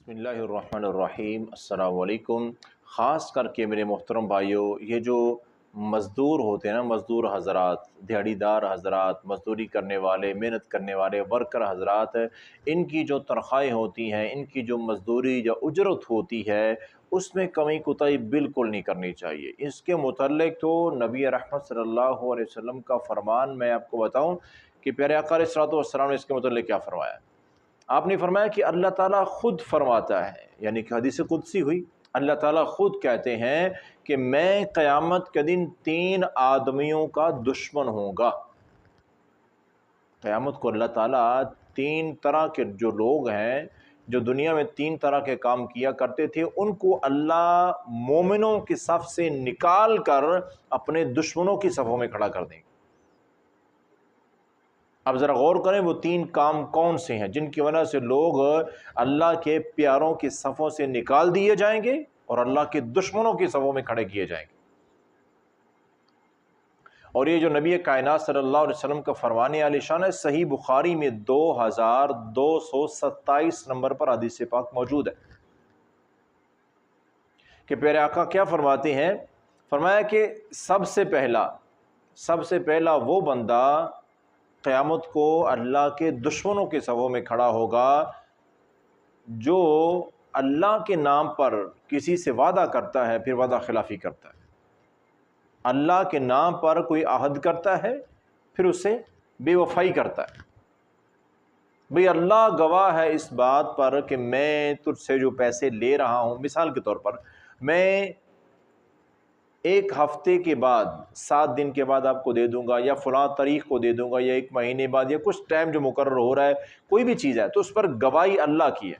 بسم اللہ الرحمن الرحیم۔ السلام علیکم۔ خاص کر کے میرے محترم بھائیوں، یہ جو مزدور ہوتے ہیں نا، مزدور حضرات، دیہڑی دار حضرات، مزدوری کرنے والے، محنت کرنے والے ورکر حضرات، ان کی جو تنخواہیں ہوتی ہیں، ان کی جو مزدوری یا اجرت ہوتی ہے، اس میں کمی کوتاہی بالکل نہیں کرنی چاہیے۔ اس کے متعلق تو نبی رحمت صلی اللہ علیہ وسلم کا فرمان میں آپ کو بتاؤں کہ پیارے آقا علیہ الصلوۃ والسلام نے اس کے متعلق کیا فرمایا۔ آپ نے فرمایا کہ اللہ تعالیٰ خود فرماتا ہے، یعنی کہ حدیث قدسی ہوئی، اللہ تعالیٰ خود کہتے ہیں کہ میں قیامت کے دن 3 آدمیوں کا دشمن ہوں گا۔ قیامت کو اللہ تعالیٰ 3 طرح کے جو لوگ ہیں، جو دنیا میں 3 طرح کے کام کیا کرتے تھے، ان کو اللہ مومنوں کی صف سے نکال کر اپنے دشمنوں کی صفوں میں کھڑا کر دیں گے۔ اب ذرا غور کریں وہ 3 کام کون سے ہیں جن کی وجہ سے لوگ اللہ کے پیاروں کی صفوں سے نکال دیے جائیں گے اور اللہ کے دشمنوں کی صفوں میں کھڑے کیے جائیں گے۔ اور یہ جو نبی کائنات صلی اللہ علیہ وسلم کا فرمان عالی شان ہے، صحیح بخاری میں 2227 نمبر پر حدیث پاک موجود ہے کہ پیارے آقا کیا فرماتے ہیں، فرمایا کہ سب سے پہلا وہ بندہ قیامت کو اللہ کے دشمنوں کے صفوں میں کھڑا ہوگا جو اللہ کے نام پر کسی سے وعدہ کرتا ہے، پھر وعدہ خلافی کرتا ہے۔ اللہ کے نام پر کوئی عہد کرتا ہے، پھر اسے بے وفائی کرتا ہے۔ بھئی اللہ گواہ ہے اس بات پر کہ میں تجھ سے جو پیسے لے رہا ہوں، مثال کے طور پر میں 1 ہفتے کے بعد 7 دن کے بعد آپ کو دے دوں گا، یا فلاں تاریخ کو دے دوں گا، یا 1 مہینے بعد، یا کچھ ٹائم جو مقرر ہو رہا ہے، کوئی بھی چیز ہے تو اس پر گواہی اللہ کی ہے۔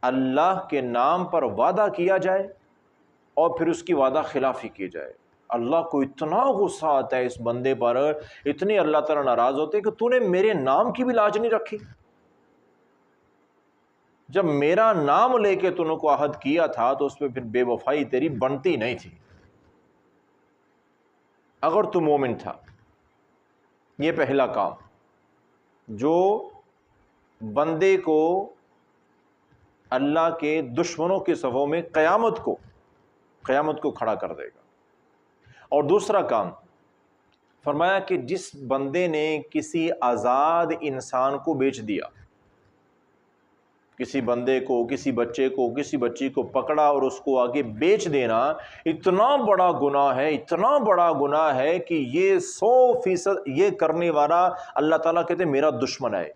اللہ کے نام پر وعدہ کیا جائے اور پھر اس کی وعدہ خلافی کی جائے۔ اللہ کو اتنا غصہ آتا ہے اس بندے پر، اتنے اللہ تعالیٰ ناراض ہوتے ہیں کہ تو نے میرے نام کی بھی لاج نہیں رکھی۔ جب میرا نام لے کے تم کو عہد کیا تھا تو اس میں پھر بے وفائی تیری بنتی نہیں تھی اگر تو مومن تھا۔ یہ پہلا کام جو بندے کو اللہ کے دشمنوں کے صفوں میں قیامت کو کھڑا کر دے گا۔ اور دوسرا کام فرمایا کہ جس بندے نے کسی آزاد انسان کو بیچ دیا، کسی بندے کو، کسی بچے کو، کسی بچی کو پکڑا اور اس کو آگے بیچ دینا، اتنا بڑا گناہ ہے کہ یہ 100% یہ کرنے والا اللہ تعالیٰ کہتے ہیں میرا دشمن ہے،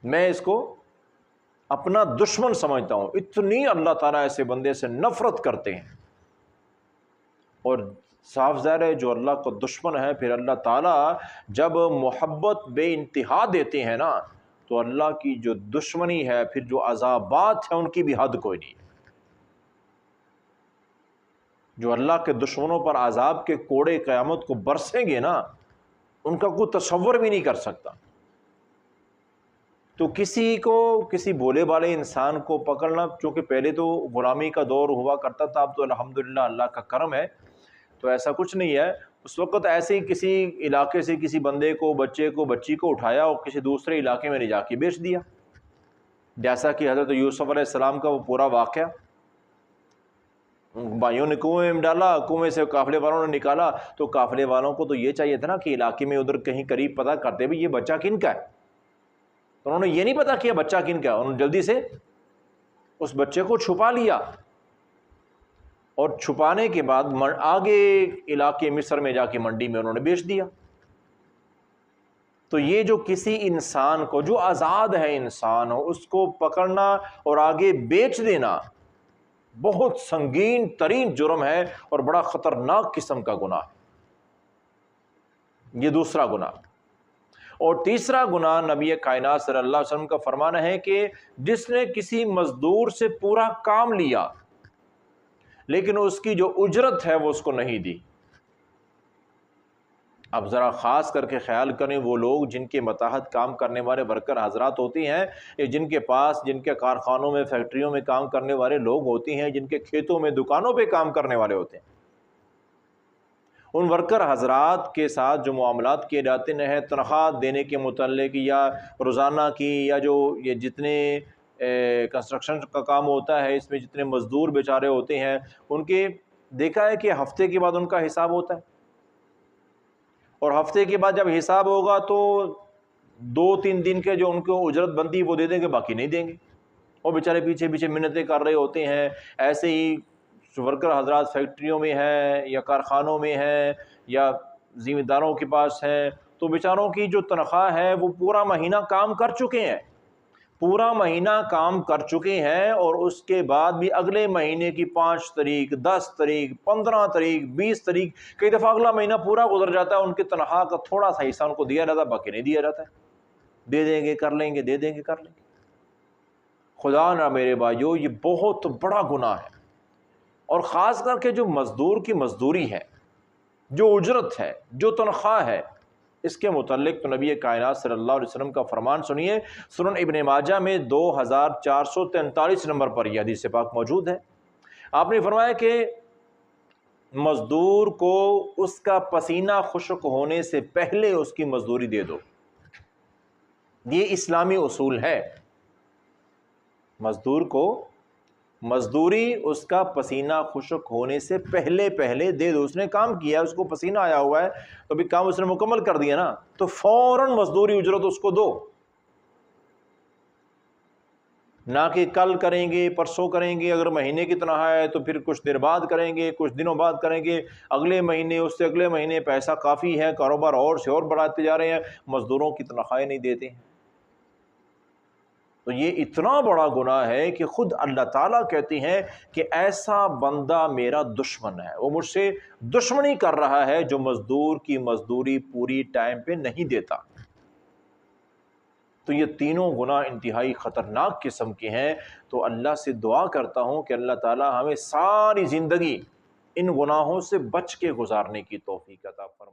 میں اس کو اپنا دشمن سمجھتا ہوں۔ اتنی اللہ تعالیٰ ایسے بندے سے نفرت کرتے ہیں۔ اور صاف ظاہر ہے جو اللہ کا دشمن ہے، پھر اللہ تعالیٰ جب محبت بے انتہا دیتے ہیں نا، تو اللہ کی جو دشمنی ہے، پھر جو عذابات ہیں ان کی بھی حد کوئی نہیں۔ جو اللہ کے دشمنوں پر عذاب کے کوڑے قیامت کو برسیں گے نا، ان کا کوئی تصور بھی نہیں کر سکتا۔ تو کسی بولے والے انسان کو پکڑنا، چونکہ پہلے تو غلامی کا دور ہوا کرتا تھا، اب تو الحمدللہ اللہ کا کرم ہے تو ایسا کچھ نہیں ہے۔ اس وقت ایسے ہی کسی علاقے سے کسی بندے کو، بچے کو، بچی کو اٹھایا اور کسی دوسرے علاقے میں لے جا کے بیچ دیا، جیسا کہ حضرت یوسف علیہ السلام کا وہ پورا واقعہ۔ بھائیوں نے کنویں میں ڈالا، کنویں سے قافلے والوں نے نکالا، تو قافلے والوں کو تو یہ چاہیے تھا نا کہ علاقے میں ادھر کہیں قریب پتہ کرتے بھی یہ بچہ کن کا ہے۔ انہوں نے یہ نہیں پتا کیا بچہ کن کا ہے، انہوں نے جلدی سے اس بچے کو چھپا لیا، اور چھپانے کے بعد آگے علاقے مصر میں جا کے منڈی میں انہوں نے بیچ دیا۔ تو یہ جو کسی انسان کو، جو آزاد ہے انسان ہو، اس کو پکڑنا اور آگے بیچ دینا بہت سنگین ترین جرم ہے اور بڑا خطرناک قسم کا گناہ ہے۔ یہ دوسرا گناہ۔ اور تیسرا گناہ نبی کائنات صلی اللہ علیہ وسلم کا فرمانا ہے کہ جس نے کسی مزدور سے پورا کام لیا لیکن اس کی جو اجرت ہے وہ اس کو نہیں دی۔ اب ذرا خاص کر کے خیال کریں، وہ لوگ جن کے متحد کام کرنے والے ورکر حضرات ہوتے ہیں، یا جن کے پاس، جن کے کارخانوں میں، فیکٹریوں میں کام کرنے والے لوگ ہوتے ہیں، جن کے کھیتوں میں، دکانوں پہ کام کرنے والے ہوتے ہیں، ان ورکر حضرات کے ساتھ جو معاملات کیے جاتے ہیں تنخواہ دینے کے متعلق یا روزانہ کی یا جو یہ جتنے کنسٹرکشن کا کام ہوتا ہے اس میں جتنے مزدور بیچارے ہوتے ہیں ان کے دیکھا ہے کہ ہفتے کے بعد ان کا حساب ہوتا ہے، اور ہفتے کے بعد جب حساب ہوگا تو 2-3 دن کے جو ان کو اجرت بندی وہ دے دیں گے، باقی نہیں دیں گے، وہ بیچارے پیچھے پیچھے منتیں کر رہے ہوتے ہیں۔ ایسے ہی ورکر حضرات فیکٹریوں میں ہیں یا کارخانوں میں ہیں یا ذمہ داروں کے پاس ہیں، تو بیچاروں کی جو تنخواہ ہے وہ پورا مہینہ کام کر چکے ہیں، پورا مہینہ کام کر چکے ہیں، اور اس کے بعد بھی اگلے مہینے کی 5 تاریخ 10 تاریخ 15 تاریخ 20 تاریخ کئی دفعہ اگلا مہینہ پورا گزر جاتا ہے، ان کی تنخواہ کا تھوڑا سا حصہ ان کو دیا جاتا ہے، باقی نہیں دیا جاتا ہے۔ دے دیں گے کر لیں گے، دے دیں گے کر لیں گے۔ خدا نہ میرے بھائیو، یہ بہت بڑا گناہ ہے، اور خاص کر کے جو مزدور کی مزدوری ہے، جو اجرت ہے، جو تنخواہ ہے، اس کے متعلق تو نبی کائنات صلی اللہ علیہ وسلم کا فرمان سنیے۔ سنن ابن ماجہ میں 2443 نمبر پر یہ حدیث پاک موجود ہے۔ آپ نے فرمایا کہ مزدور کو اس کا پسینہ خشک ہونے سے پہلے اس کی مزدوری دے دو۔ یہ اسلامی اصول ہے، مزدور کو مزدوری اس کا پسینہ خشک ہونے سے پہلے دے دو۔ اس نے کام کیا، اس کو پسینہ آیا ہوا ہے تو ابھی کام اس نے مکمل کر دیا نا، تو فوراً مزدوری اجرت اس کو دو، نہ کہ کل کریں گے پرسوں کریں گے، اگر مہینے کی تنخواہ ہے تو پھر کچھ دیر بعد کریں گے، کچھ دنوں بعد کریں گے، اگلے مہینے اس سے اگلے مہینے پیسہ کافی ہے، کاروبار اور سے اور بڑھاتے جا رہے ہیں، مزدوروں کی تنخواہیں نہیں دیتے ہیں۔ تو یہ اتنا بڑا گناہ ہے کہ خود اللہ تعالیٰ کہتے ہیں کہ ایسا بندہ میرا دشمن ہے، وہ مجھ سے دشمنی کر رہا ہے جو مزدور کی مزدوری پوری ٹائم پہ نہیں دیتا۔ تو یہ تینوں گناہ انتہائی خطرناک قسم کے ہیں۔ تو اللہ سے دعا کرتا ہوں کہ اللہ تعالیٰ ہمیں ساری زندگی ان گناہوں سے بچ کے گزارنے کی توفیق عطا فرمائے۔